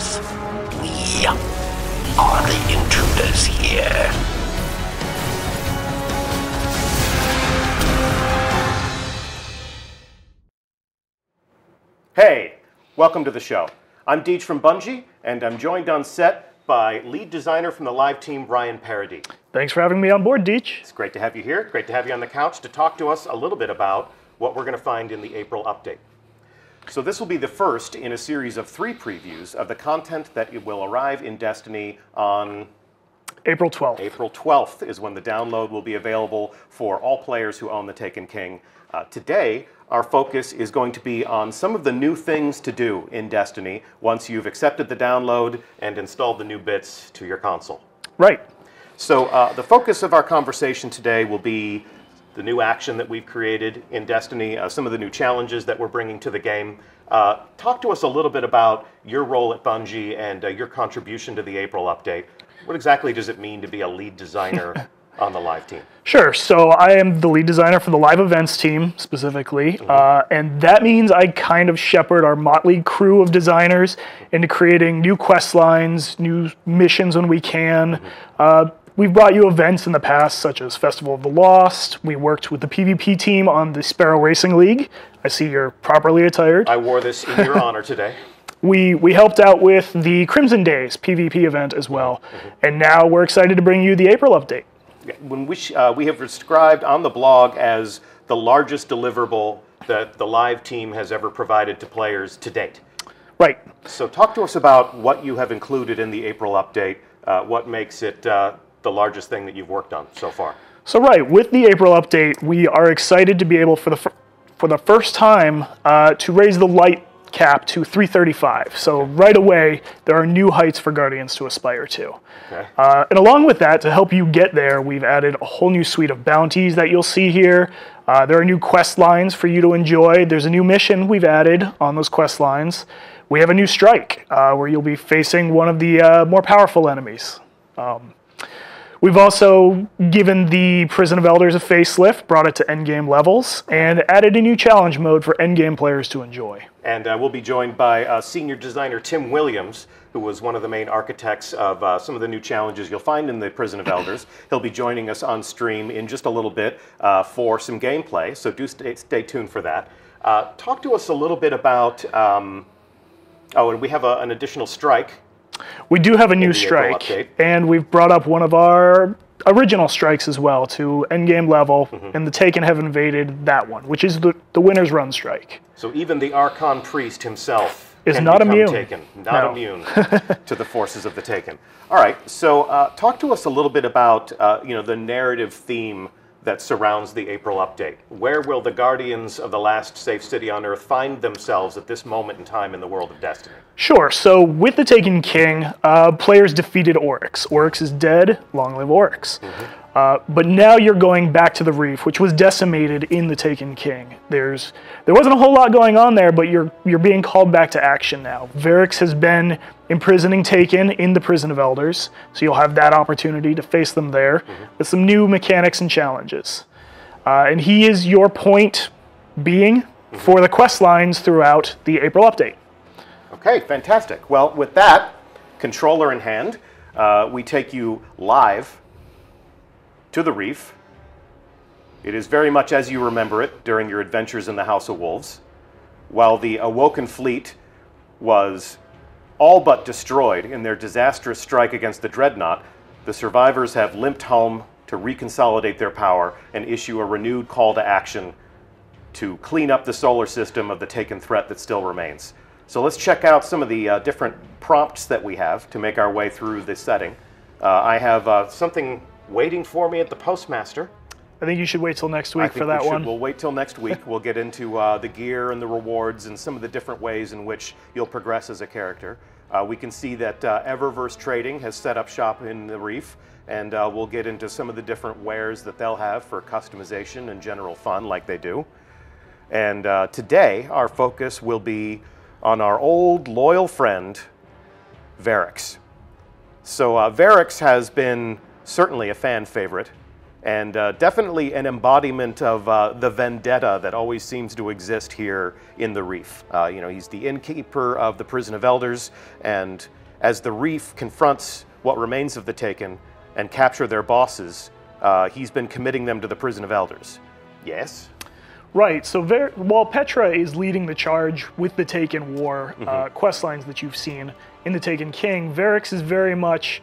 Yes, we are the intruders here. Hey, welcome to the show. I'm DeeJ from Bungie, and I'm joined on set by lead designer from the live team, Ryan Paradis. Thanks for having me on board, DeeJ. It's great to have you here. Great to have you on the couch to talk to us a little bit about what we're going to find in the April update. So this will be the first in a series of 3 previews of the content that will arrive in Destiny on April 12th. April 12th is when the download will be available for all players who own the Taken King. Today, our focus is going to be on some of the new things to do in Destiny once you've accepted the download and installed the new bits to your console. Right. So the focus of our conversation today will be the new action that we've created in Destiny, some of the new challenges that we're bringing to the game. Talk to us a little bit about your role at Bungie and your contribution to the April update. What exactly does it mean to be a lead designer on the live team? Sure. So I am the lead designer for the live events team specifically, and that means I kind of shepherd our motley crew of designers into creating new quest lines, new missions when we can. We've brought you events in the past, such as Festival of the Lost. We worked with the PvP team on the Sparrow Racing League. I see you're properly attired. I wore this in your honor today. We helped out with the Crimson Days PvP event as well, and now we're excited to bring you the April update. When we have described on the blog as the largest deliverable that the live team has ever provided to players to date. Right. So talk to us about what you have included in the April update, what makes it the largest thing that you've worked on so far. So right, with the April update, we are excited to be able for the first time to raise the light cap to 335. So right away, there are new heights for Guardians to aspire to. Okay. And along with that, to help you get there, we've added a whole new suite of bounties that you'll see here. There are new quest lines for you to enjoy. There's a new mission we've added on those quest lines. We have a new strike where you'll be facing one of the more powerful enemies. We've also given the Prison of Elders a facelift, brought it to endgame levels, and added a new challenge mode for endgame players to enjoy. And we'll be joined by senior designer Tim Williams, who was one of the main architects of some of the new challenges you'll find in the Prison of Elders. He'll be joining us on stream in just a little bit for some gameplay, so do stay tuned for that. Talk to us a little bit about, and we have an additional strike. We do have a new strike, and we've brought up one of our original strikes as well to endgame level, and the Taken have invaded that one, which is the winner's run strike. So even the Archon Priest himself is not immune. Taken, not immune to the forces of the Taken. All right, so talk to us a little bit about the narrative theme that surrounds the April update. Where will the Guardians of the last safe city on Earth find themselves at this moment in time in the world of Destiny? Sure. So with the Taken King, players defeated Oryx. Oryx is dead. Long live Oryx. But now you're going back to the Reef, which was decimated in the Taken King. There wasn't a whole lot going on there, but you're being called back to action now. Varix has been imprisoning Taken in the Prison of Elders, so you'll have that opportunity to face them there with some new mechanics and challenges. And he is your point being for the quest lines throughout the April update. Okay, fantastic. Well, with that, controller in hand, we take you live to the Reef. It is very much as you remember it during your adventures in the House of Wolves. While the Awoken fleet was all but destroyed in their disastrous strike against the Dreadnought, the survivors have limped home to reconsolidate their power and issue a renewed call to action to clean up the solar system of the Taken threat that still remains. So let's check out some of the different prompts that we have to make our way through this setting. I have something waiting for me at the Postmaster. I think you should wait till next week for that one. We'll wait till next week. We'll get into the gear and the rewards and some of the different ways in which you'll progress as a character. We can see that Eververse Trading has set up shop in the Reef, and we'll get into some of the different wares that they'll have for customization and general fun like they do. And today, our focus will be on our old loyal friend, Varix. So Varix has been certainly a fan favorite, and definitely an embodiment of the vendetta that always seems to exist here in the Reef. You know, he's the innkeeper of the Prison of Elders, and as the Reef confronts what remains of the Taken and capture their bosses, he's been committing them to the Prison of Elders. Yes? Right, so while Petra is leading the charge with the Taken War quest lines that you've seen in the Taken King, Varix is very much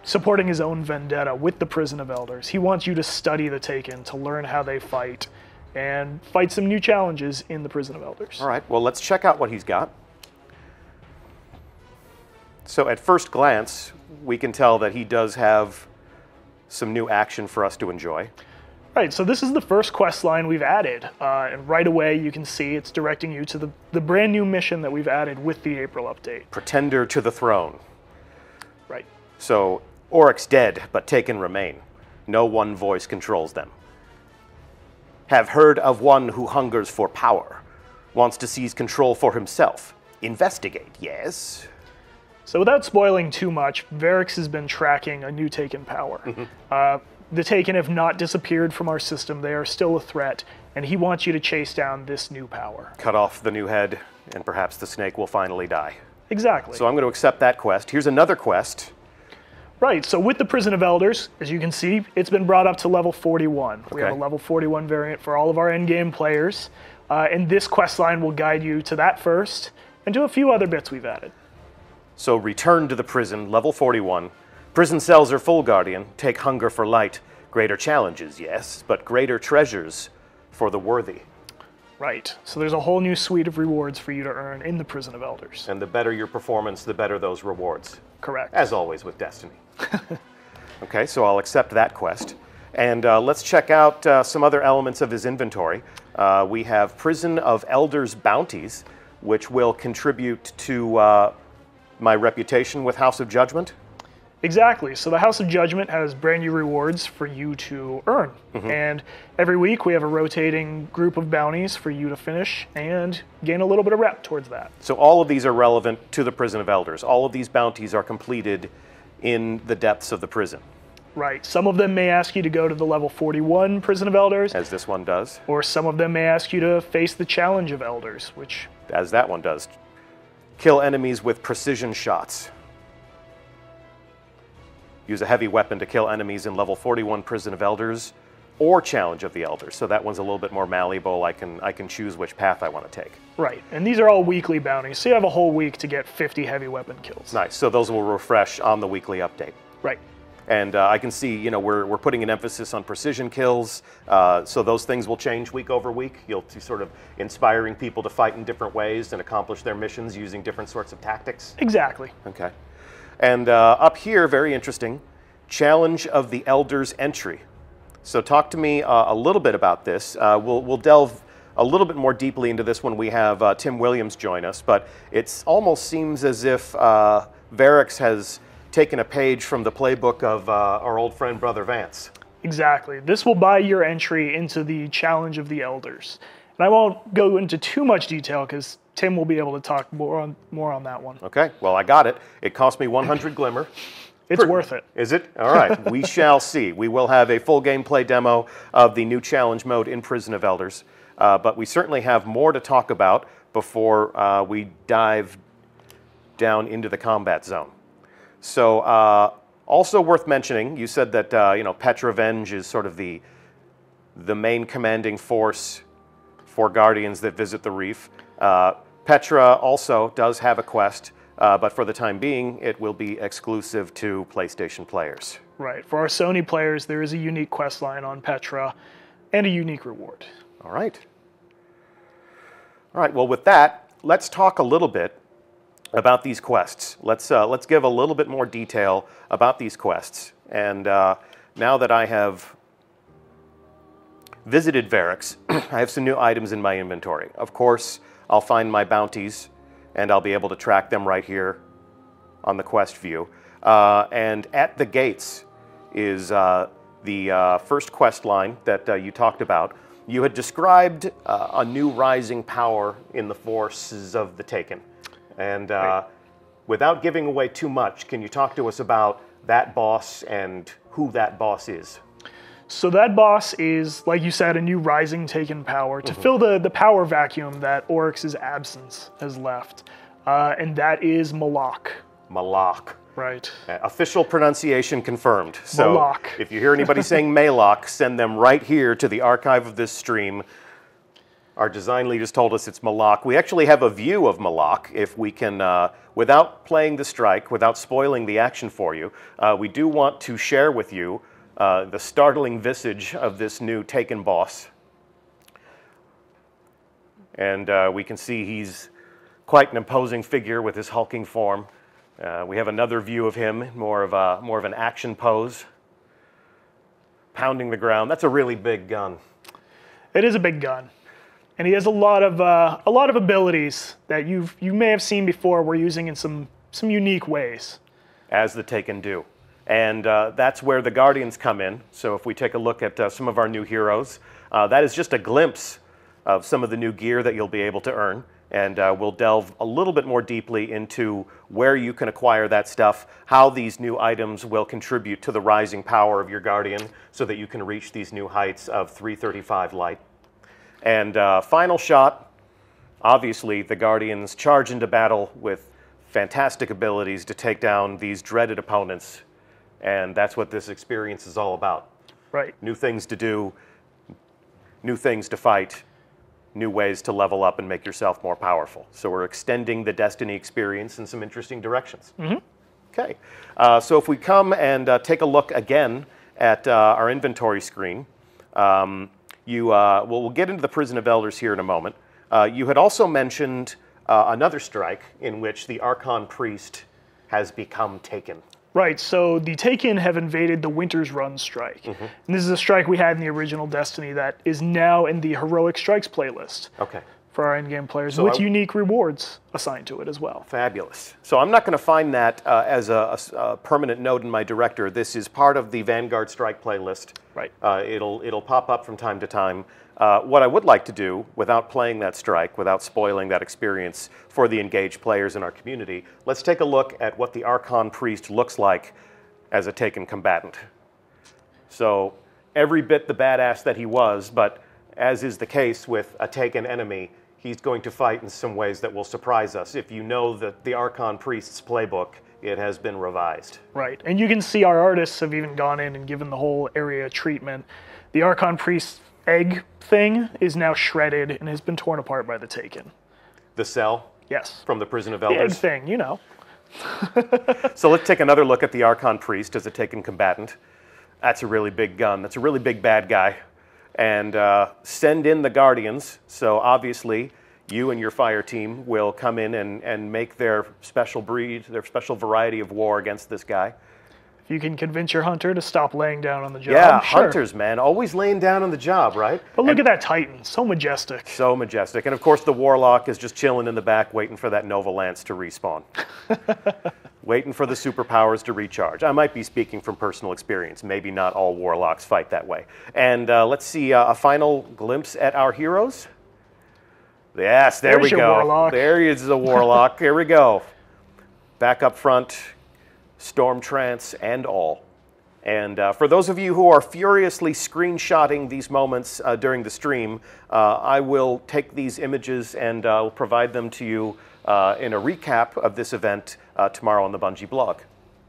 supporting his own vendetta with the Prison of Elders. He wants you to study the Taken, to learn how they fight, and fight some new challenges in the Prison of Elders. All right, well, let's check out what he's got. So at first glance, we can tell that he does have some new action for us to enjoy. Right, so this is the first quest line we've added, and right away you can see it's directing you to the brand new mission that we've added with the April update. Pretender to the throne. Right. So, Oryx dead, but Taken remain. No one voice controls them. Have heard of one who hungers for power, wants to seize control for himself. Investigate, yes? So without spoiling too much, Varix has been tracking a new Taken power. The Taken have not disappeared from our system. They are still a threat, and he wants you to chase down this new power. Cut off the new head, and perhaps the snake will finally die. Exactly. So I'm going to accept that quest. Here's another quest. Right, so with the Prison of Elders, as you can see, it's been brought up to level 41. We have a level 41 variant for all of our endgame players, and this quest line will guide you to that first, and to a few other bits we've added. So return to the prison, level 41. Prison cells are full, Guardian. Take hunger for light. Greater challenges, yes, but greater treasures for the worthy. Right, so there's a whole new suite of rewards for you to earn in the Prison of Elders. And the better your performance, the better those rewards. Correct. As always with Destiny. Okay, so I'll accept that quest. And let's check out some other elements of his inventory. We have Prison of Elders bounties, which will contribute to my reputation with House of Judgment. Exactly. So the House of Judgment has brand new rewards for you to earn. And every week we have a rotating group of bounties for you to finish and gain a little bit of rep towards that. So all of these are relevant to the Prison of Elders. All of these bounties are completed in the depths of the prison. Right. Some of them may ask you to go to the level 41 Prison of Elders. As this one does. Or some of them may ask you to face the Challenge of Elders, which... As that one does. Kill enemies with precision shots. Use a heavy weapon to kill enemies in level 41 Prison of Elders or Challenge of the Elders. So that one's a little bit more malleable. I can choose which path I want to take. Right, and these are all weekly bounties, so you have a whole week to get 50 heavy weapon kills. Nice, so those will refresh on the weekly update. Right. And I can see, you know, we're putting an emphasis on precision kills, so those things will change week over week. You'll be sort of inspiring people to fight in different ways and accomplish their missions using different sorts of tactics. Exactly. Okay. And up here, very interesting, Challenge of the Elders entry. So talk to me a little bit about this. We'll delve a little bit more deeply into this when we have Tim Williams join us, but it almost seems as if Varix has taken a page from the playbook of our old friend Brother Vance. Exactly. This will buy your entry into the Challenge of the Elders. And I won't go into too much detail because Tim will be able to talk more on that one. Okay, well, I got it. It cost me 100 Glimmer. It's worth it. Is it? All right, we shall see. We will have a full gameplay demo of the new challenge mode in Prison of Elders, but we certainly have more to talk about before we dive down into the combat zone. So, also worth mentioning, you said that you know, Petra Venge is sort of the main commanding force for Guardians that visit the Reef. Petra also does have a quest, but for the time being, it will be exclusive to PlayStation players. Right. For our Sony players, there is a unique quest line on Petra and a unique reward. All right. All right, well, with that, let's talk a little bit about these quests. Let's give a little bit more detail about these quests. And now that I have visited Varix, I have some new items in my inventory. Of course, I'll find my bounties, and I'll be able to track them right here on the quest view. And at the gates is the first quest line that you talked about. You had described a new rising power in the forces of the Taken. And without giving away too much, can you talk to us about that boss and who that boss is? So that boss is, like you said, a new rising Taken power to fill the power vacuum that Oryx's absence has left. And that is Malak. Malak. Right. Official pronunciation confirmed. So Malak. if you hear anybody saying Malak, send them right here to the archive of this stream. Our design lead has told us it's Malak. We actually have a view of Malak if we can, without playing the strike, without spoiling the action for you, we do want to share with you the startling visage of this new Taken boss. And we can see he's quite an imposing figure with his hulking form. We have another view of him, more of an action pose, pounding the ground. That's a really big gun. It is a big gun, and he has a lot of abilities that you may have seen before. We're using in some unique ways, as the Taken do, and that's where the Guardians come in. So if we take a look at some of our new heroes, that is just a glimpse of some of the new gear that you'll be able to earn. And we'll delve a little bit more deeply into where you can acquire that stuff, how these new items will contribute to the rising power of your Guardian so that you can reach these new heights of 335 light. And final shot, obviously the Guardians charge into battle with fantastic abilities to take down these dreaded opponents. And that's what this experience is all about. Right. New things to do, new things to fight, new ways to level up and make yourself more powerful. So we're extending the Destiny experience in some interesting directions. Okay, so if we come and take a look again at our inventory screen, we'll get into the Prison of Elders here in a moment. You had also mentioned another strike in which the Archon Priest has become Taken. Right, so the Taken have invaded the Winter's Run strike. And this is a strike we had in the original Destiny that is now in the Heroic Strikes playlist for our in-game players, with unique rewards assigned to it as well. Fabulous. So I'm not going to find that as a permanent note in my director. This is part of the Vanguard Strike playlist. Right. It'll pop up from time to time. What I would like to do, without playing that strike, without spoiling that experience for the engaged players in our community, let's take a look at what the Archon Priest looks like as a Taken combatant. So every bit the badass that he was, but as is the case with a Taken enemy, he's going to fight in some ways that will surprise us. If you know the Archon Priest's playbook, it has been revised. Right, and you can see our artists have even gone in and given the whole area treatment. The Archon Priest's egg thing is now shredded and has been torn apart by the Taken. The cell? Yes. From the Prison of The Elders? egg thing, you know. So let's take another look at the Archon Priest as a Taken combatant. That's a really big gun. That's a really big bad guy. And send in the Guardians. So obviously, you and your fire team will come in and make their special breed, their special variety of war against this guy. If you can convince your hunter to stop laying down on the job. Yeah, sure. hunters, man, always laying down on the job, right? But look at that Titan, so majestic. So majestic. And of course, the Warlock is just chilling in the back, waiting for that Nova Lance to respawn. Waiting for the superpowers to recharge. I might be speaking from personal experience. Maybe not all Warlocks fight that way. And let's see a final glimpse at our heroes. Yes, there we go. Warlock. There is a Warlock. Here we go. Back up front, Storm Trance and all. And for those of you who are furiously screenshotting these moments during the stream, I will take these images and provide them to you in a recap of this event tomorrow on the Bungie blog.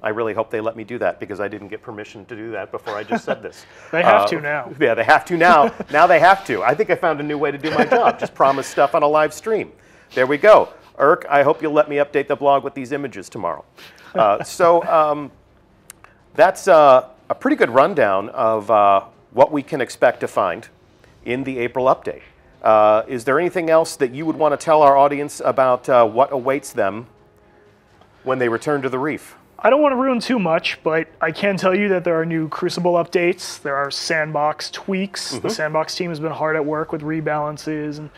I really hope they let me do that because I didn't get permission to do that before I just said this. They have to now. Yeah, they have to now. Now they have to. I think I found a new way to do my job. Just promise stuff on a live stream. There we go. Irk, I hope you'll let me update the blog with these images tomorrow. That's a pretty good rundown of what we can expect to find in the April update. Is there anything else that you would want to tell our audience about what awaits them when they return to the Reef? I don't want to ruin too much, but I can tell you that there are new Crucible updates. There are sandbox tweaks. The sandbox team has been hard at work with rebalances and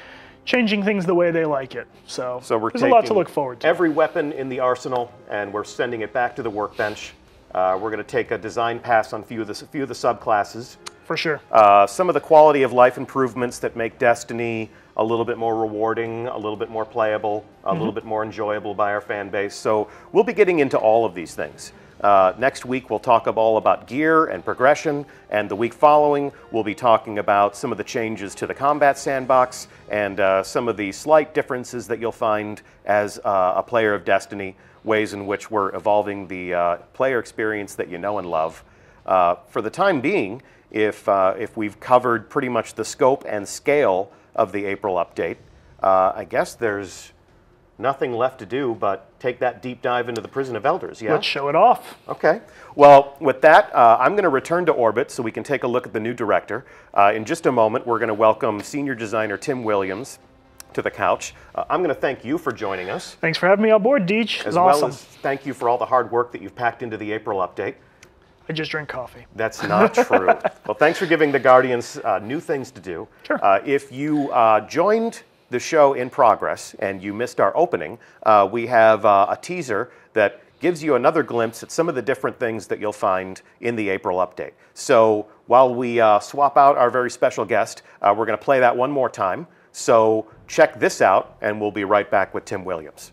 changing things the way they like it. So we're there's a lot to look forward to. Every weapon in the arsenal, and we're sending it back to the workbench. We're going to take a design pass on a few of the subclasses. For sure. Some of the quality of life improvements that make Destiny a little bit more rewarding, a little bit more playable, a little bit more enjoyable by our fan base. So we'll be getting into all of these things. Next week, we'll talk all about gear and progression, and the week following, we'll be talking about some of the changes to the combat sandbox and some of the slight differences that you'll find as a player of Destiny, ways in which we're evolving the player experience that you know and love. For the time being, if we've covered pretty much the scope and scale of the April update, I guess there's nothing left to do but take that deep dive into the Prison of Elders, yeah? Let's show it off. Okay. Well, with that, I'm going to return to orbit so we can take a look at the new director. In just a moment, we're going to welcome senior designer Tim Williams to the couch. I'm going to thank you for joining us. Thanks for having me on board, DeeJ. It was awesome. Well as thank you for all the hard work that you've packed into the April update. I just drink coffee. That's not true. Well, thanks for giving the Guardians new things to do. Sure. If you joined the show in progress and you missed our opening, we have a teaser that gives you another glimpse at some of the different things that you'll find in the April update. So while we swap out our very special guest, we're going to play that one more time. So check this out, and we'll be right back with Tim Williams.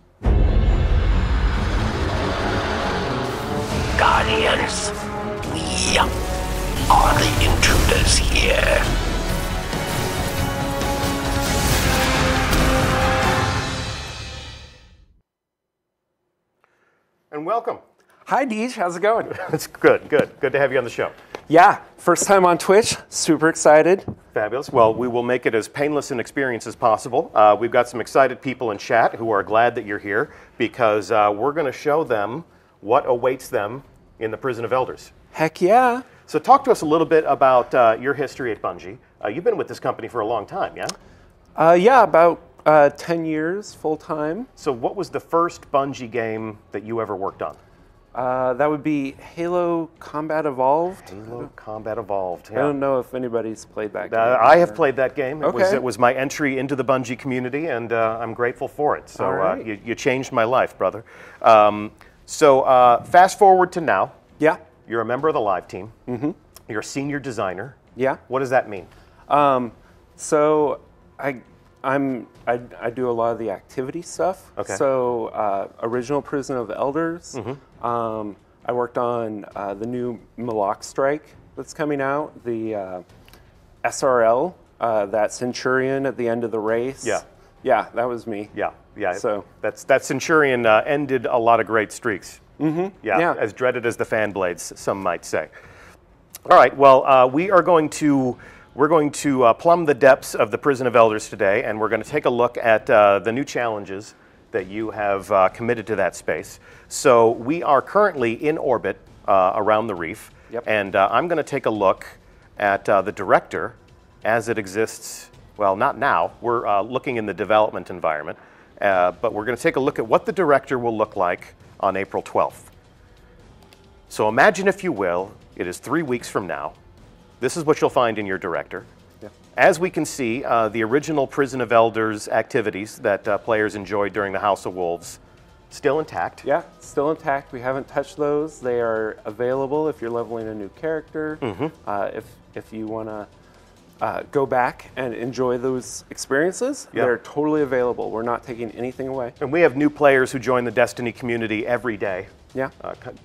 Guardians, we are the intruders here. And welcome. Hi, DeeJ. How's it going? It's good, good. Good to have you on the show. Yeah, first time on Twitch. Super excited. Fabulous. Well, we will make it as painless an experience as possible. We've got some excited people in chat who are glad that you're here because we're going to show them what awaits them in the Prison of Elders. Heck yeah. So talk to us a little bit about your history at Bungie. You've been with this company for a long time, yeah? Yeah, about 10 years full time. So what was the first Bungie game that you ever worked on? That would be Halo Combat Evolved. Halo Combat Evolved. Yeah. I don't know if anybody's played that game. I have played that game. Okay. It was my entry into the Bungie community, and I'm grateful for it. So right. You changed my life, brother. So fast forward to now. Yeah. You're a member of the live team. Mm-hmm. You're a senior designer. Yeah. What does that mean? So I do a lot of the activity stuff. Okay. So original Prison of Elders. Mm-hmm. I worked on the new Malak Strike that's coming out, the SRL, that Centurion at the end of the race. Yeah. Yeah, that was me. Yeah, yeah. So that Centurion ended a lot of great streaks. Mm-hmm. Yeah, as dreaded as the fan blades, some might say. All right. Well, we're going to plumb the depths of the Prison of Elders today, and we're going to take a look at the new challenges that you have committed to that space. So we are currently in orbit around the reef, Yep. and I'm going to take a look at the director as it exists. Well, not now. We're looking in the development environment, but we're going to take a look at what the director will look like on April 12th. So imagine, if you will, it is 3 weeks from now. This is what you'll find in your director. Yeah. As we can see, the original Prison of Elders activities that players enjoyed during the House of Wolves, still intact. yeah, still intact. We haven't touched those. They are available if you're leveling a new character. Mm-hmm. If you want to go back and enjoy those experiences, Yeah. they're totally available. We're not taking anything away. And we have new players who join the Destiny community every day. Yeah.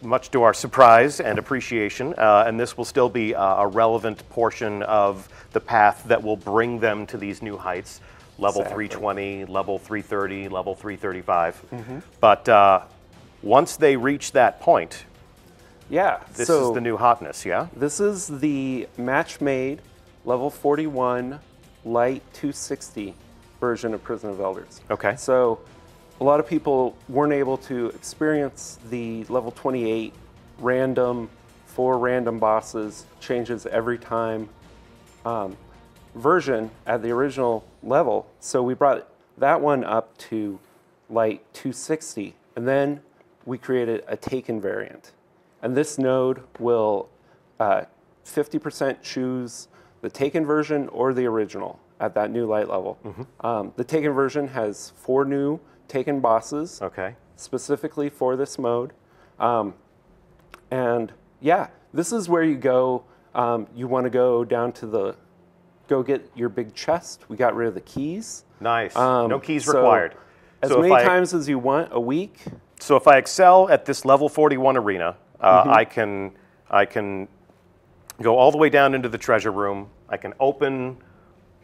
Much to our surprise and appreciation, and this will still be a relevant portion of the path that will bring them to these new heights, level Exactly. 320, level 330, level 335. Mm-hmm. But once they reach that point, Yeah. this so is the new hotness, yeah? this is the match-made level 41 light 260 version of Prison of Elders. Okay. So a lot of people weren't able to experience the level 28 random, 4 random bosses, changes every time version at the original level. So we brought that one up to light 260, and then we created a Taken variant. And this node will 50% choose the Taken version or the original at that new light level. Mm-hmm. The Taken version has 4 new Taken bosses, Okay. specifically for this mode. And yeah, this is where you go. You want to go down to go get your big chest. We got rid of the keys. Nice. No keys so required. As So if many I- times as you want a week. So if I excel at this level 41 arena, I can go all the way down into the treasure room. I can open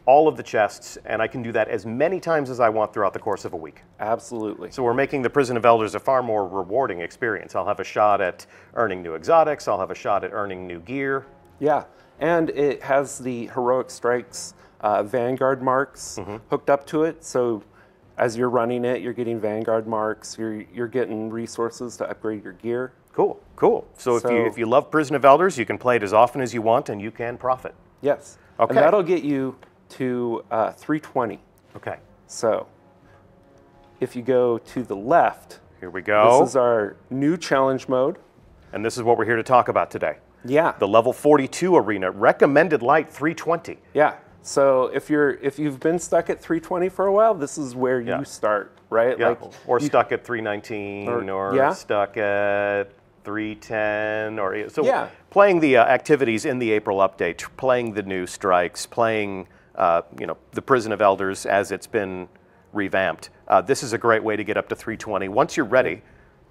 all of the chests, and I can do that as many times as I want throughout the course of a week. Absolutely. So we're making the Prison of Elders a far more rewarding experience. I'll have a shot at earning new exotics. I'll have a shot at earning new gear. Yeah, and it has the Heroic Strikes Vanguard marks hooked up to it. So as you're running it, you're getting Vanguard marks. You're getting resources to upgrade your gear. Cool, cool. So if you love Prison of Elders, you can play it as often as you want, and you can profit. Yes. Okay. And that'll get you to 320. Okay. So if you go to the left, Here we go. this is our new challenge mode. And this is what we're here to talk about today. Yeah. The level 42 arena, recommended light 320. Yeah. So if you've been stuck at 320 for a while, this is where you start, right? Yeah. Or stuck at 319, or stuck at 310, or so. Playing the activities in the April update, playing the new strikes, playing the Prison of Elders as it's been revamped. This is a great way to get up to 320. Once you're ready,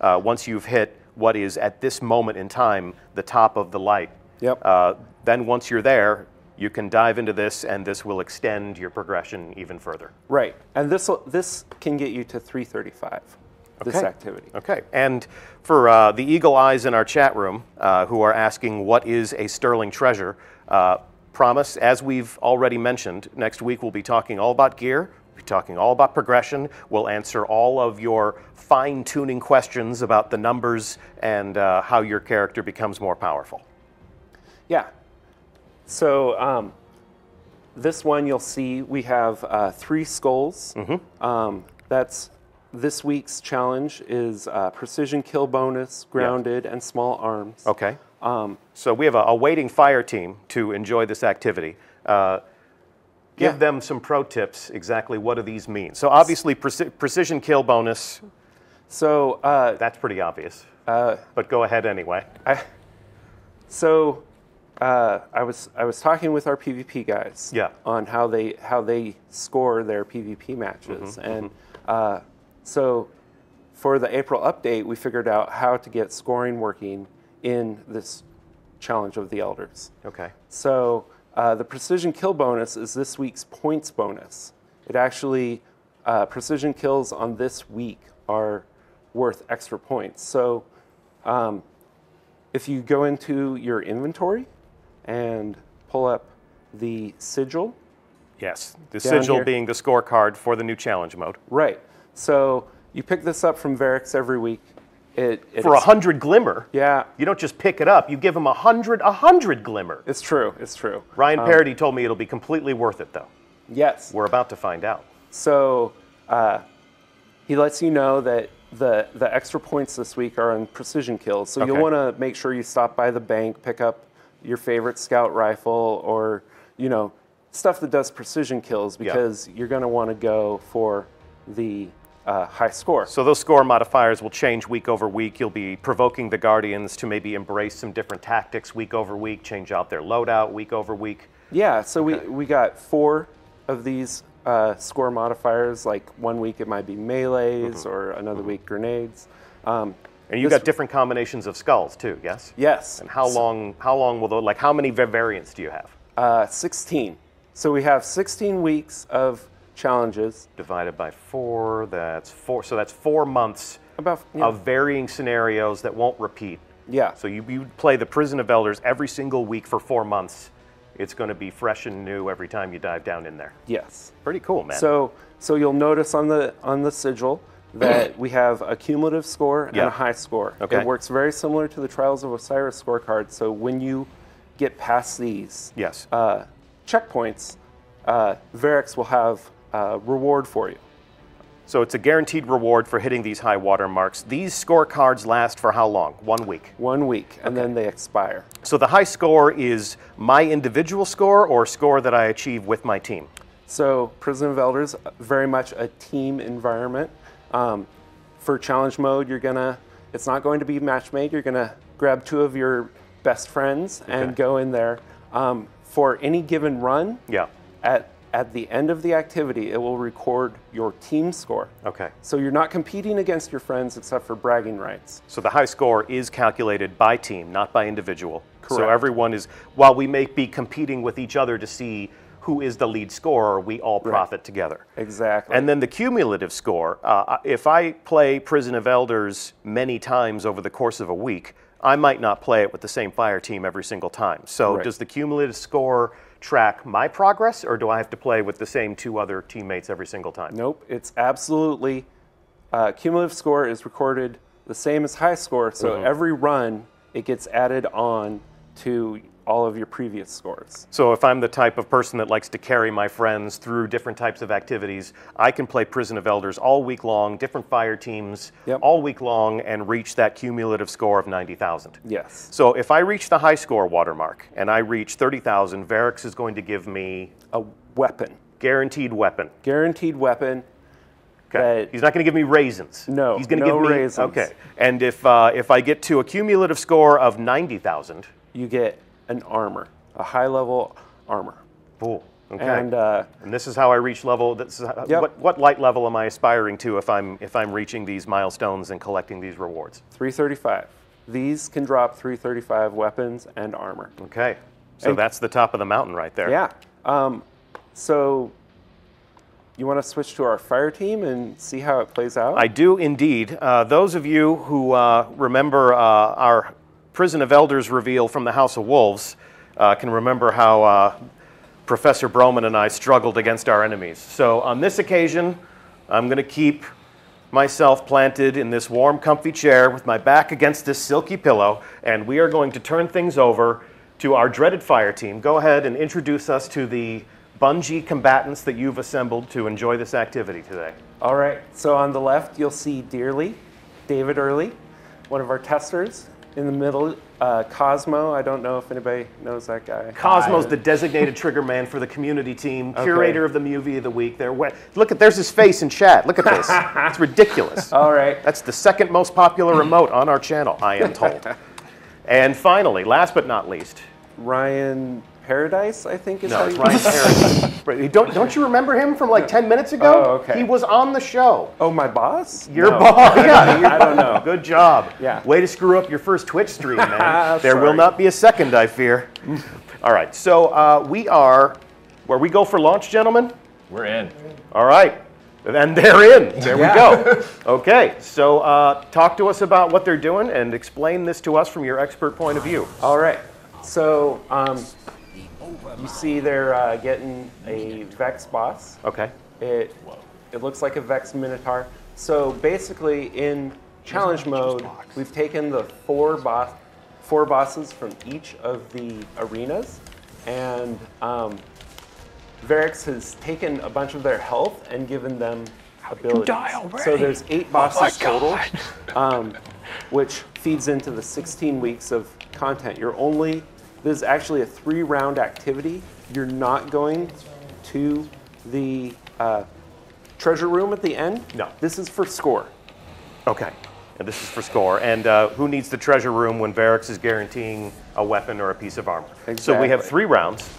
once you've hit what is at this moment in time the top of the light. Then once you're there, you can dive into this, and this will extend your progression even further. Right, and this can get you to 335. This activity. Okay, and for the eagle eyes in our chat room who are asking what is a sterling treasure, promise, as we've already mentioned, next week we'll be talking all about gear, we'll be talking all about progression, we'll answer all of your fine-tuning questions about the numbers and how your character becomes more powerful. Yeah, so this one you'll see we have 3 skulls. That's this week's challenge is precision kill bonus, grounded, and small arms. Okay. So we have a waiting fire team to enjoy this activity. Give them some pro tips. Exactly what do these mean? So obviously precision kill bonus. So that's pretty obvious. But go ahead anyway. I was talking with our PvP guys on how they score their PvP matches, and so for the April update, we figured out how to get scoring working in this challenge of the Elders. Okay. So the precision kill bonus is this week's points bonus. It actually, precision kills on this week are worth extra points. So if you go into your inventory and pull up the sigil. Yes, the sigil here. Being the scorecard for the new challenge mode. Right. So you pick this up from Varix every week. For 100 glimmer? Yeah. You don't just pick it up, you give them 100 glimmer. It's true, it's true. Ryan Parody told me it'll be completely worth it, though. Yes. We're about to find out. So he lets you know that the extra points this week are on precision kills. So you'll want to make sure you stop by the bank, pick up your favorite scout rifle, or stuff that does precision kills, because you're going to want to go for the high score. So those score modifiers will change week over week. You'll be provoking the Guardians to maybe embrace some different tactics week over week, change out their loadout week over week. Yeah, so we got 4 of these score modifiers. Like one week it might be melees, or another week grenades. And you got different combinations of skulls too, yes? Yes. And how long will those, like how many variants do you have? 16. So we have 16 weeks of challenges. Divided by 4, that's 4. So that's 4 months of varying scenarios that won't repeat. Yeah. So you play the Prison of Elders every single week for 4 months. It's going to be fresh and new every time you dive down in there. Yes. Pretty cool, man. So you'll notice on the sigil that we have a cumulative score and a high score. Okay. It works very similar to the Trials of Osiris scorecard. So when you get past these checkpoints, Varix will have a reward for you. So it's a guaranteed reward for hitting these high water marks. These scorecards last for how long? 1 week? 1 week, and then they expire. So the high score is my individual score or score that I achieve with my team? So Prison of Elders, very much a team environment. For challenge mode, it's not going to be match made. You're gonna grab 2 of your best friends and go in there. For any given run, at the end of the activity, it will record your team score. Okay. So you're not competing against your friends except for bragging rights. So the high score is calculated by team, not by individual. So Correct. everyone is, while we may be competing with each other to see who is the lead scorer, we all profit together. Exactly. And then the cumulative score, if I play Prison of Elders many times over the course of a week, I might not play it with the same fire team every single time. So Right. does the cumulative score track my progress, or do I have to play with the same 2 other teammates every single time? Nope, it's absolutely, cumulative score is recorded the same as high score, so every run, it gets added on to all of your previous scores. So if I'm the type of person that likes to carry my friends through different types of activities, I can play Prison of Elders all week long, different fire teams, Yep. all week long, and reach that cumulative score of 90,000. Yes. So if I reach the high score watermark and I reach 30,000, Varix is going to give me A weapon. guaranteed weapon. Guaranteed weapon. Okay. That- He's not going to give me raisins. No, He's going to no give me raisins. Okay. And if I get to a cumulative score of 90,000, You get an armor, a high-level armor. cool. Okay. And this is how I reach level. This is how, Yep. what light level am I aspiring to if I'm reaching these milestones and collecting these rewards? 335. These can drop 335 weapons and armor. Okay. So And- that's the top of the mountain right there. Yeah. So you want to switch to our fire team and see how it plays out? I do indeed. Those of you who remember our Prison of Elders reveal from the House of Wolves can remember how Professor Broman and I struggled against our enemies. So on this occasion, I'm going to keep myself planted in this warm, comfy chair with my back against this silky pillow, and we are going to turn things over to our dreaded fire team. Go ahead and introduce us to the Bungie combatants that you've assembled to enjoy this activity today. All right. So on the left, you'll see Dearly, David Early, one of our testers. In the middle, Cozmo. I don't know if anybody knows that guy. Cosmo's the designated trigger man for the community team, curator of the movie of the week. Look at, there's his face in chat. Look at this. It's ridiculous. All right. That's the second most popular remote on our channel, I am told. And finally, last but not least, Ryan Paradise, I think is no, how it's you Ryan Perry. Don't you remember him from like 10 minutes ago? Oh, okay. He was on the show. Oh, my boss? Your No. boss. Yeah, I don't know. Good job. Yeah. Way to screw up your first Twitch stream, man. There will Sorry. not be a second, I fear. All right, so we are where we go for launch, gentlemen. We're in. All right. And they're in. There we go. Okay, so talk to us about what they're doing and explain this to us from your expert point of view. All right. So you see they're getting a Vex boss. Okay. It looks like a Vex Minotaur. So basically, in challenge mode, we've taken the four bosses from each of the arenas, and Varix has taken a bunch of their health and given them abilities. die already? So there's 8 bosses total, which feeds into the 16 weeks of content. This is actually a 3-round activity. You're not going to the treasure room at the end. No. This is for score. Okay. And this is for score. And who needs the treasure room when Varix is guaranteeing a weapon or a piece of armor? So we have Exactly. 3 rounds.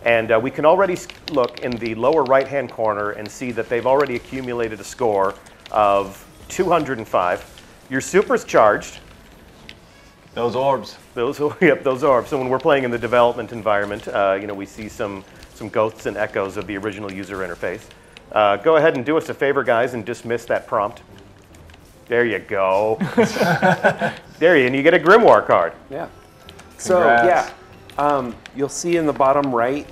And we can already look in the lower right-hand corner and see that they've already accumulated a score of 205. Your super's charged. Those orbs. Those orbs. So when we're playing in the development environment, we see some ghosts and echoes of the original user interface. Go ahead and do us a favor, guys, and dismiss that prompt. There you go. And you get a Grimoire card. Yeah. So Congrats. yeah, you'll see in the bottom right,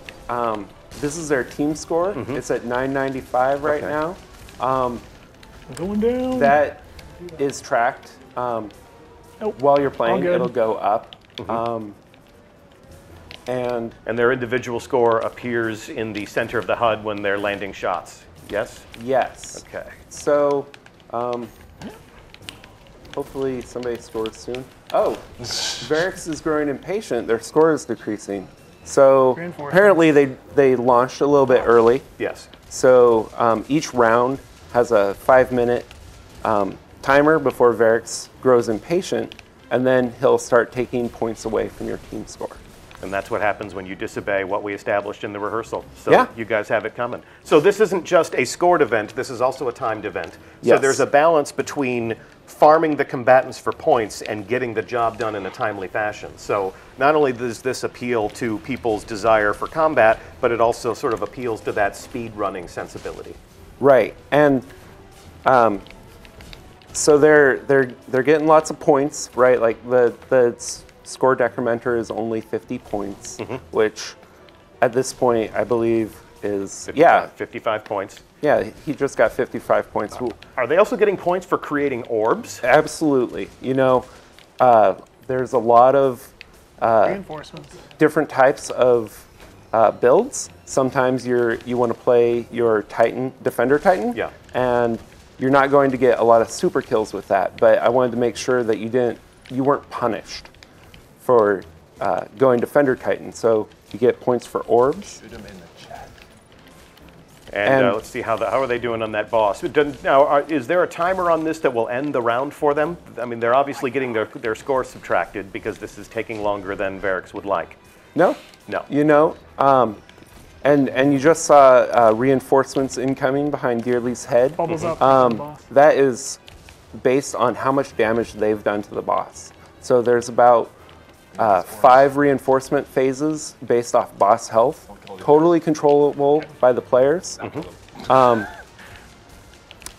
this is their team score. It's at 995 right Okay. now. Going down. That is tracked. While you're playing, good. it'll go up. And And their individual score appears in the center of the HUD when they're landing shots. Yes? yes. Okay. So hopefully somebody scores soon. Oh, Varix is growing impatient. Their score is decreasing. So Reinforcements. apparently they launched a little bit early. Yes. So each round has a 5-minute timer before Varix grows impatient, and then he'll start taking points away from your team score. And that's what happens when you disobey what we established in the rehearsal. So Yeah. you guys have it coming. So this isn't just a scored event, this is also a timed event. So Yes. there's a balance between farming the combatants for points and getting the job done in a timely fashion. So not only does this appeal to people's desire for combat, but it also sort of appeals to that speed running sensibility. Right, and so they're getting lots of points, right? Like the score decrementer is only 50 points, which at this point I believe is 55 points. yeah, he just got 55 points. Are they also getting points for creating orbs? Absolutely, you know, there's a lot of Reinforcements. different types of builds. Sometimes you want to play your Titan, Defender Titan, Yeah. and you're not going to get a lot of super kills with that. But I wanted to make sure that you weren't punished for going Defender Titan. So you get points for orbs. Shoot him in the chat. And And- let's see how are they doing on that boss. Now, is there a timer on this that will end the round for them? I mean, they're obviously getting their score subtracted because this is taking longer than Varix would like. No, No. you know, and you just saw reinforcements incoming behind Dearly's head. Bubbles up. Boss. That is based on how much damage they've done to the boss. So there's about 5 reinforcement phases based off boss health, totally controllable by the players.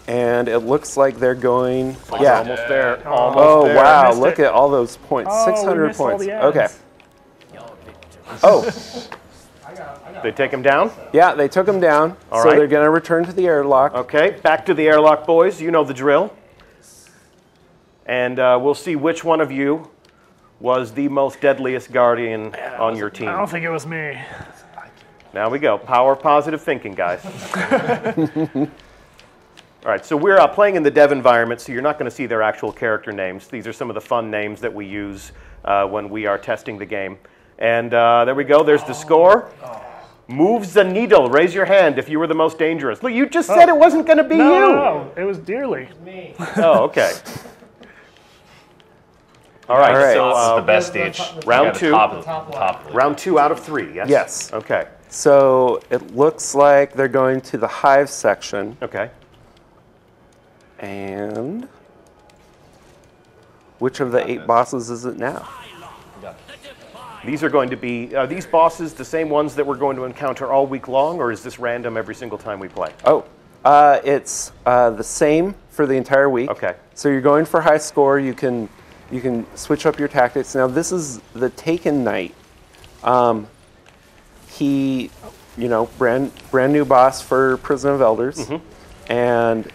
And it looks like they're going, yeah. Almost there. Almost Oh there. wow! Missed Look it. at all those points. Oh, we 600 missed all points. the Okay. ads. Oh, They take him down? yeah, they took him down. All So right. they're going to return to the airlock. Okay, back to the airlock, boys. You know the drill. And we'll see which one of you was the most deadliest guardian on your team. I don't think it was me. Now we go. Power positive thinking, guys. All right, so we're playing in the dev environment, so you're not going to see their actual character names. These are some of the fun names that we use when we are testing the game. And there we go. There's the score. Moves the needle. Raise your hand if you were the most dangerous. Look, you just said it wasn't going to be No, you. no, it was Dearly. Oh, okay. All right, All right. so This is the best stage. round Yeah, the two. top. round 2 out of 3, yes? Yes. Okay, So it looks like they're going to the hive section. okay. And which of the 8 bosses is it now? These are going to be, are these bosses the same ones that we're going to encounter all week long, or is this random every single time we play? Oh, it's the same for the entire week. Okay. So you're going for high score. You can switch up your tactics. Now this is the Taken Knight. He, you know, brand new boss for Prison of Elders, and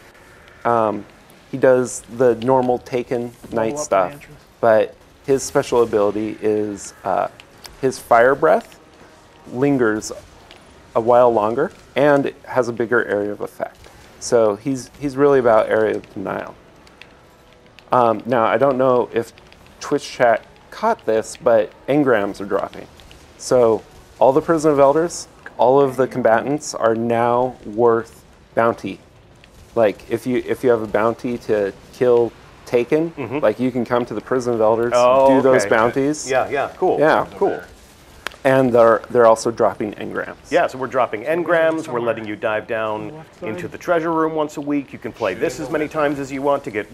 he does the normal Taken Knight up the stuff, entrance. but his special ability is his fire breath lingers a while longer and has a bigger area of effect. So he's really about area of denial. Now I don't know if Twitch chat caught this, but engrams are dropping. So all the Prison of Elders, all of the combatants are now worth bounty. Like if you have a bounty to kill Taken, like you can come to the Prison of Elders, do those bounties. Yeah, cool. Yeah. Cool. And they're also dropping engrams. Yeah, so we're dropping engrams. We're letting you dive down into the treasure room once a week. You can play this as many times as you want to get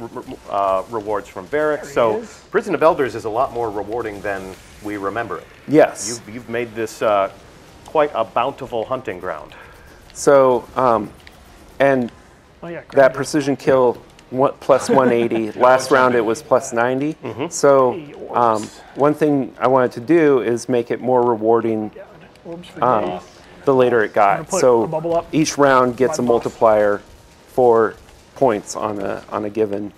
rewards from Varix. So Prison of Elders is a lot more rewarding than we remember it. Yes. You've made this quite a bountiful hunting ground. So, and Oh, yeah, that precision kill plus 180. Last round it was plus 90. So one thing I wanted to do is make it more rewarding Orbs for days. the later it got. put So a bubble up each round gets a my boss. multiplier for points on a given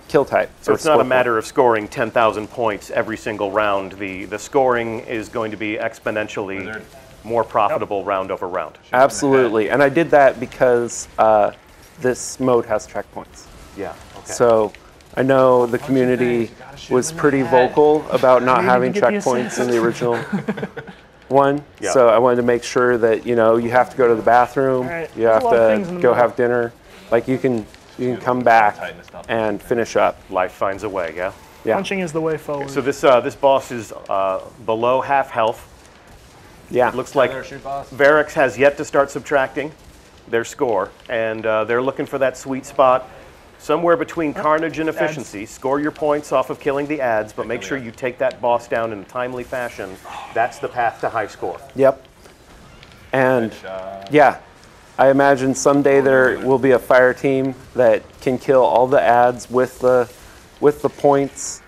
kill type. So or it's not a split matter of scoring 10,000 points every single round. The scoring is going to be exponentially more profitable round over round. point. Absolutely, and I did that because this mode has checkpoints. Yeah. Okay. So I know the community was pretty vocal about not having get the checkpoints in the original one. Yeah. So I wanted to make sure that you have to go to the bathroom, right. you have There's a lot of things in to the go middle. have dinner. Like you can come back and finish up. Life finds a way. Yeah. Yeah. Punching is the way forward. So this boss is below half health. Yeah. It looks like Shoot boss. Varix has yet to start subtracting their score, and they're looking for that sweet spot somewhere between carnage and efficiency. Score your points off of killing the ads, but make sure you take that boss down in a timely fashion. That's the path to high score. Yep. And yeah, I imagine someday there will be a fire team that can kill all the ads with the points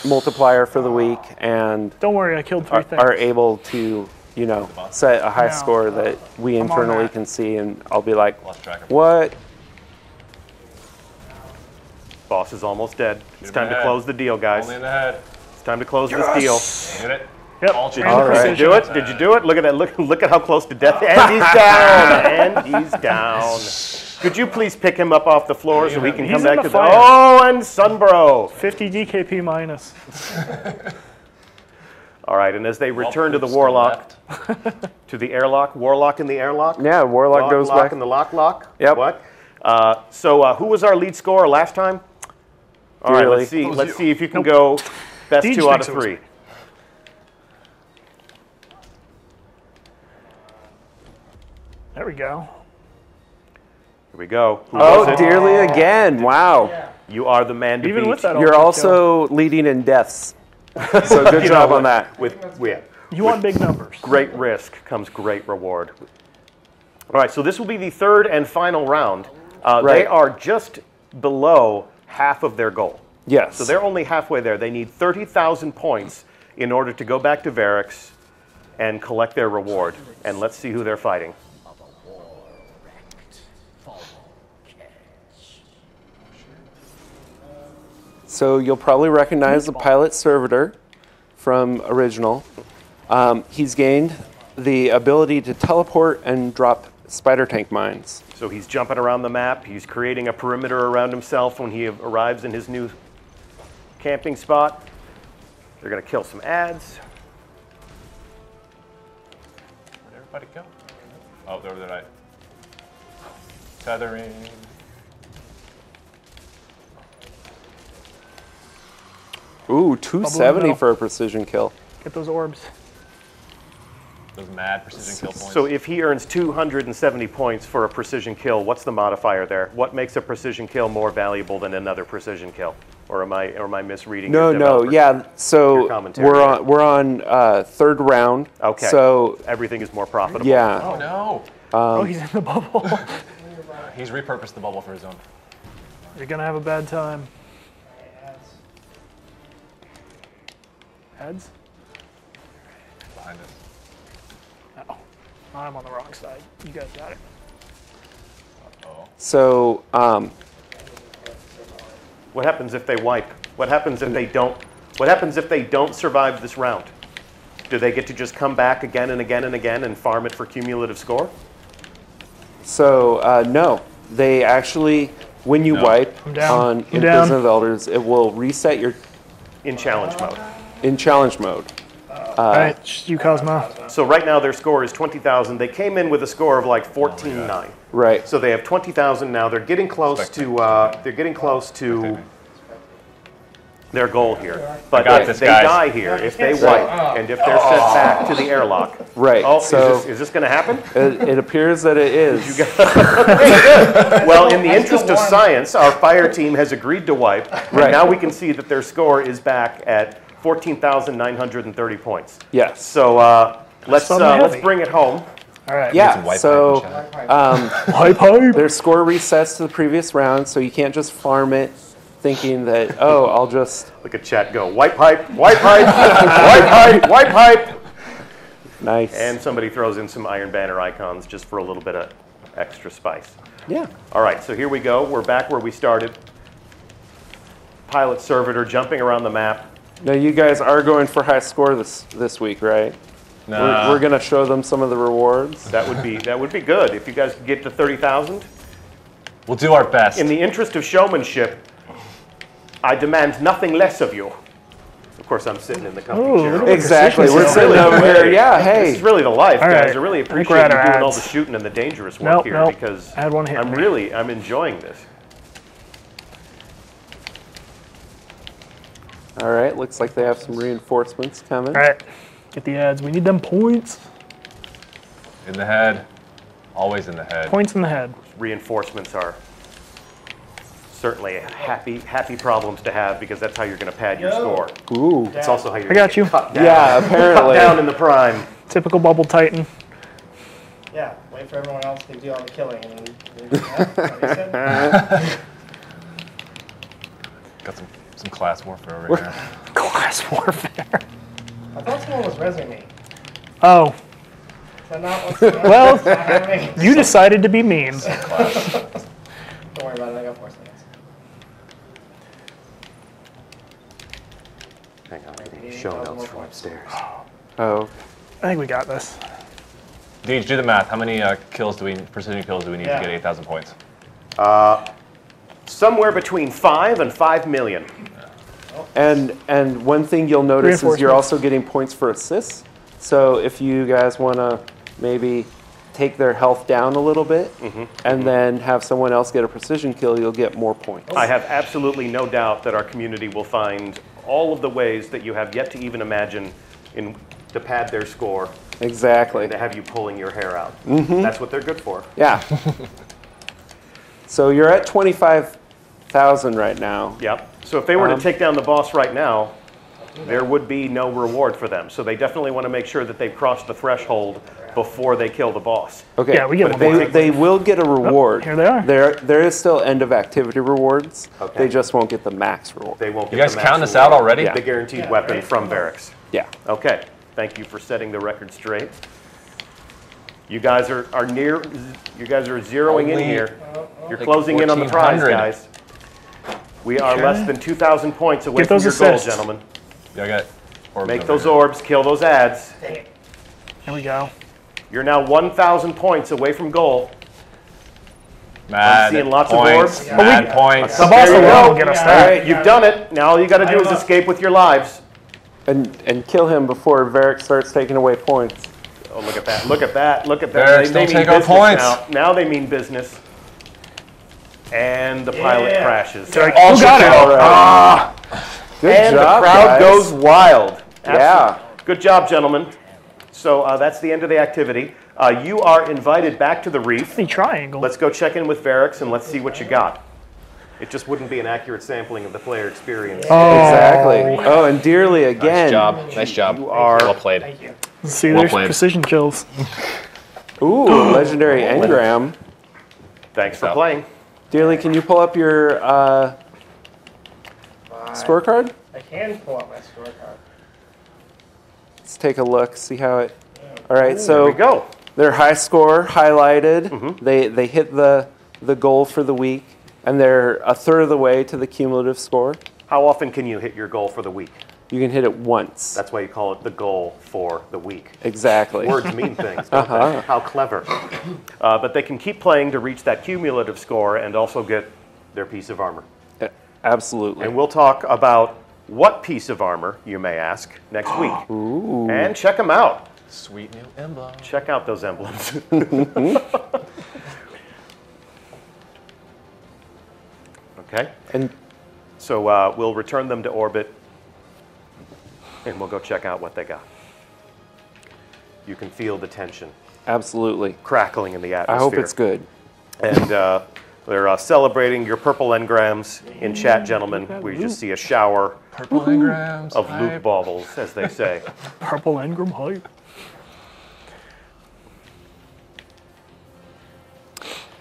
multiplier for the week, and Don't worry, I killed 3 things. are able to, you know, set a high No. score that we I'm on internally that. can see, and I'll be like, Lost track of what? Boss is almost dead. It's Shoot time him to in the close the deal, guys. Only in the head. It's time to close this deal. Hit it. Yep. All Did change. All right. Did you do it? Did you do it? Look at that. Look at how close to death. And he's down. And he's down. Could you please pick him up off the floor so we can He's come in back the to the... fire. Oh, and Sunbro. 50 DKP minus. All right, and as they return to the Still Warlock, left. to the airlock, Warlock in the airlock? Yeah, Warlock Lock, goes lock back. in the lock? Yep. What? So who was our lead scorer last time? All right, Dearly. let's see. That was Let's you. see if you can go best DeeJ 2 out of thinks it was 3. me. There we go. Here we go. Who was Oh, it? dearly again. Wow. You are the man to Even beat. with that, You're overkill. also leading in deaths. So good You job know, on that. Yeah. You want big numbers. Great risk comes great reward. All right, so this will be the 3rd and final round. They Right. are just below half of their goal. Yes. So they're only halfway there. They need 30,000 points in order to go back to Varix and collect their reward. And let's see who they're fighting. So you'll probably recognize the pilot servitor from original. He's gained the ability to teleport and drop spider tank mines. So he's jumping around the map. He's creating a perimeter around himself when he arrives in his new camping spot. They're going to kill some ads. Where'd everybody go? Oh, there they right. Tethering. Ooh, 270 middle. for a precision kill. Get those orbs. Those mad precision kill points. So if he earns 270 points for a precision kill, what's the modifier there? What makes a precision kill more valuable than another precision kill? Or am I misreading? No, your no, developer? yeah. So Your commentary. we're on 3rd round. Okay. So Everything is more profitable. yeah, Oh no! Oh, he's in the bubble. He's repurposed the bubble for his own. You're going to have a bad time. Heads? Behind us. Oh, I'm on the wrong side. You guys got it. so What happens if they wipe? What happens if they don't? What happens if they don't survive this round? Do they get to just come back again and again and again and farm it for cumulative score? no, they actually, when you No. wipe I'm down. on I'm down. Prison of Elders, it will reset your In challenge mode. in challenge mode. All right, just you, Cozmo. So right now their score is 20,000. They came in with a score of like 14.9. Right. So they have 20,000 now. They're getting close to their goal here. But got if this, they guys. die here, if they wipe, and if they're sent back to the airlock, Right. oh, So is this going to happen? it appears that it is. Well, in the interest of science, our fire team has agreed to wipe, and Right. now we can see that their score is back at 14,930 points. Yes. So let's something heavy. bring it home. All right. Yeah. White So Hype, hype. their score resets to the previous round, so you can't just farm it thinking that, oh, I'll just Look at chat go. White pipe, white pipe, white pipe, white pipe. nice. And somebody throws in some Iron Banner icons just for a little bit of extra spice. yeah. All right, so here we go. We're back where we started. Pilot servitor jumping around the map. Now you guys are going for high score this week, right? Nah. We're gonna show them some of the rewards. That would be good if you guys could get to 30,000. We'll do our best. In the interest of showmanship, I demand nothing less of you. Of course, I'm sitting in the comfy Ooh, chair. look at Exactly. This We're is sitting really over the here. way. Yeah. This Hey. is really the life, All guys. right. I really I think appreciate we're you out of doing all ads. the shooting and the dangerous work Nope, here nope. because I had one hit me. I'm enjoying this. All right, looks like they have some reinforcements coming. All right, get the ads. We need them points. In the head. Always in the head. Points in the head. Reinforcements are certainly happy problems to have because that's how you're going to pad your score. Ooh. It's also how you're I got you. cut down. Yeah, apparently. Cut down in the prime. Typical Bubble Titan. Yeah, wait for everyone else to do all the killing. And then, what he said? Got some class warfare over here. Class warfare. I thought someone was resing me. Oh, Is that not what's going on? Well, It's not happening. you decided to be mean. Don't worry about it, I got 4 seconds. Hang on, I'm getting show notes from upstairs. Oh, I think we got this. DeeJ, do the math. How many precision kills do we need to get 8,000 points? Somewhere between 5 and 5 million. and one thing you'll notice is you're Reinforcements. also getting points for assists. So if you guys want to maybe take their health down a little bit and then have someone else get a precision kill, you'll get more points. I have absolutely no doubt that our community will find all of the ways that you have yet to even imagine to pad their score Exactly. and to have you pulling your hair out. That's what they're good for. Yeah. So you're at 25,000 right now. Yep. So if they were to take down the boss right now, there would be no reward for them. So they definitely want to make sure that they've crossed the threshold before they kill the boss. Okay. Yeah, we get but one more. they will get a reward. here they are. There is still end of activity rewards. Okay. They just won't get the max reward. They won't get You guys the max count this reward. out already? Yeah. The guaranteed weapon from Barracks. Yeah. Okay. Thank you for setting the record straight. You guys are zeroing in Only here. You're like closing in on the prize, 1,400. guys. We are less than 2,000 points away Get from those your goal, assists. gentlemen. Yeah, I got orbs Make over those here. orbs, kill those ads. Here we go. You're now 1,000 points away from goal. Mad seeing lots of points. orbs. Mad points. The boss There you alone go. will get us All that. right, you've done it. Now all you got to do is escape with your lives. And kill him before Varric starts taking away points. Oh, look at that! Look at that! Look at that! Barracks, don't mean take our business points. now. Now they mean business. And the pilot crashes. Who got it? All right. Good And job, the crowd guys. goes wild. Yeah. Good job, gentlemen. So that's the end of the activity. You are invited back to the reef. The triangle. Let's go check in with Varrics and let's see what you got. It just wouldn't be an accurate sampling of the player experience. Exactly. Oh, and Dearly again. Nice job. You are Well played. Thank you. See, Well there's played. precision kills. Ooh, legendary engram. Thanks for So- playing. Dearly, can you pull up your scorecard? I can pull up my scorecard. Let's take a look, see how it. All right, There so we go. their high score highlighted. They hit the goal for the week, and they're a third of the way to the cumulative score. How often can you hit your goal for the week? You can hit it once. That's why you call it the goal for the week. Exactly. Words mean things, don't they? How clever. But they can keep playing to reach that cumulative score and also get their piece of armor. Absolutely. And we'll talk about what piece of armor, you may ask, next week. Ooh. And check them out. Sweet new emblem. Check out those emblems. Okay, And so we'll return them to orbit and we'll go check out what they got. You can feel the tension absolutely. crackling in the I atmosphere. hope it's good. And they're celebrating your purple engrams in chat, gentlemen. We just see a shower Purple engrams. of loot baubles, as they say. Purple engram hype.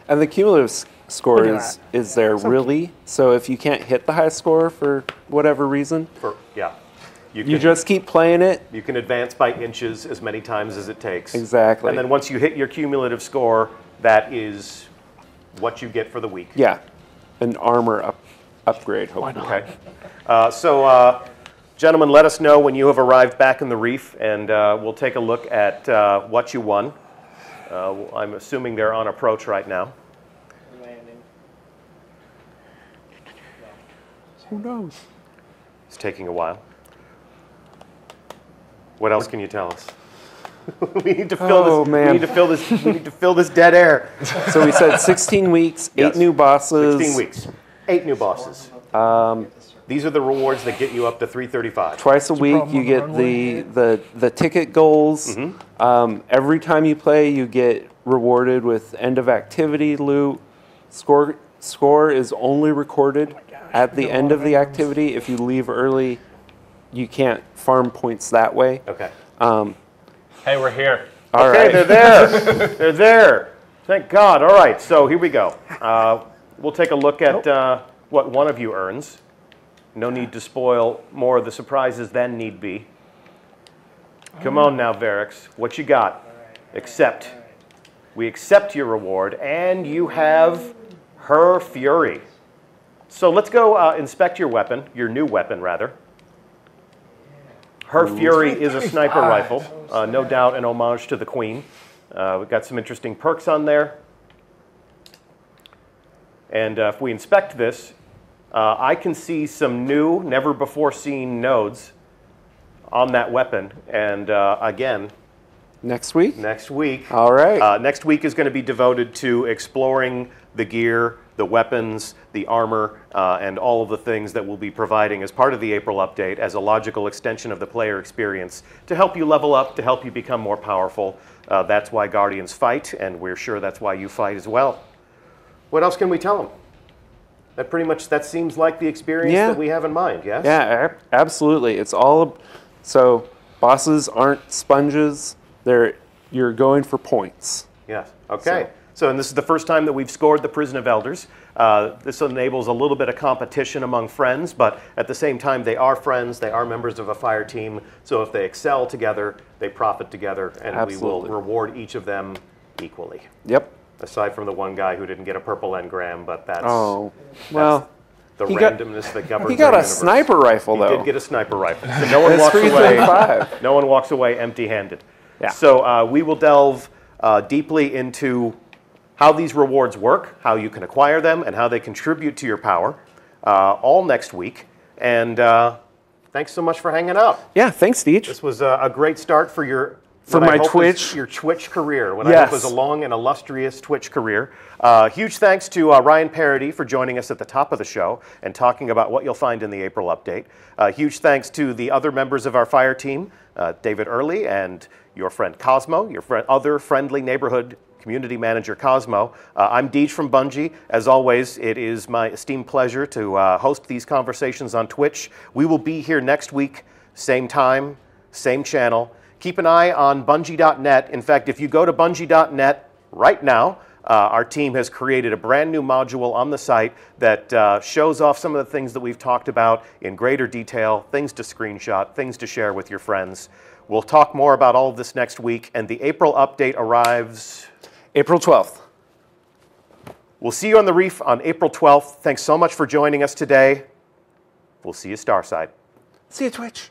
And the cumulative score Look at is there really. So if you can't hit the high score for whatever reason, Yeah. you just keep playing it. You can advance by inches as many times as it takes. Exactly. And then once you hit your cumulative score, that is what you get for the week. Yeah. An armor upgrade, hopefully. Okay. Gentlemen, let us know when you have arrived back in the reef, and we'll take a look at what you won. I'm assuming they're on approach right now. Landing. Who knows? It's taking a while. What else can you tell us? We need to fill Oh, this. man. We need to fill this. We need to fill this dead air. So we said 16 weeks, 8 Yes. new bosses. 16 weeks, 8 new bosses. These are the rewards that get you up to 335. Twice a week, problem you on get the the ticket goals. Mm-hmm. Every time you play, you get rewarded with end of activity loot. Score is only recorded at the end of the activity. If you leave early, you can't farm points that way. Okay. Hey, we're here. All Okay, right. they're there. They're there. Thank God. All right, so here we go. We'll take a look at what one of you earns. No need to spoil more of the surprises than need be. Come on now, Varix. What you got? Accept. We accept your reward, and you have Her Fury. So let's go inspect your weapon, your new weapon, rather. Her Fury is a sniper rifle, no doubt an homage to the Queen. We've got some interesting perks on there. And if we inspect this, I can see some new, never-before-seen nodes on that weapon. And again, Next week? next week. All right. Next week is going to be devoted to exploring the gear, the weapons, the armor, and all of the things that we'll be providing as part of the April update as a logical extension of the player experience to help you level up, to help you become more powerful. That's why Guardians fight, and we're sure that's why you fight as well. What else can we tell them? That pretty much, that seems like the experience that we have in mind, yes? Yeah, absolutely. It's all so bosses aren't sponges. You're going for points. Yes. Okay. So, and this is the first time that we've scored the Prison of Elders. This enables a little bit of competition among friends, but at the same time, they are friends. They are members of a fire team. So if they excel together, they profit together, and we will reward each of them equally. Yep. Aside from the one guy who didn't get a purple engram, but that's Oh, well, the he got- randomness that governs. he got our a universe. sniper rifle He though. did get a sniper rifle, so no one That's walks away. 335. No one walks away empty-handed. Yeah. So we will delve deeply into how these rewards work, how you can acquire them, and how they contribute to your power, all next week. And thanks so much for hanging out. Yeah, thanks, DeeJ. This was a great start for your For what I my hope Twitch. is your Twitch career. What I hope is a Yes. long and illustrious Twitch career. Huge thanks to Ryan Parody for joining us at the top of the show and talking about what you'll find in the April update. Huge thanks to the other members of our fire team, David Early and your friend Cozmo, your other friendly neighborhood community manager Cozmo. I'm DeeJ from Bungie. As always, it is my esteemed pleasure to host these conversations on Twitch. We will be here next week, same time, same channel. Keep an eye on Bungie.net. In fact, if you go to Bungie.net right now, our team has created a brand new module on the site that shows off some of the things that we've talked about in greater detail, things to screenshot, things to share with your friends. We'll talk more about all of this next week, and the April update arrives April 12th. We'll see you on the Reef on April 12th. Thanks so much for joining us today. We'll see you Starside. See you, Twitch.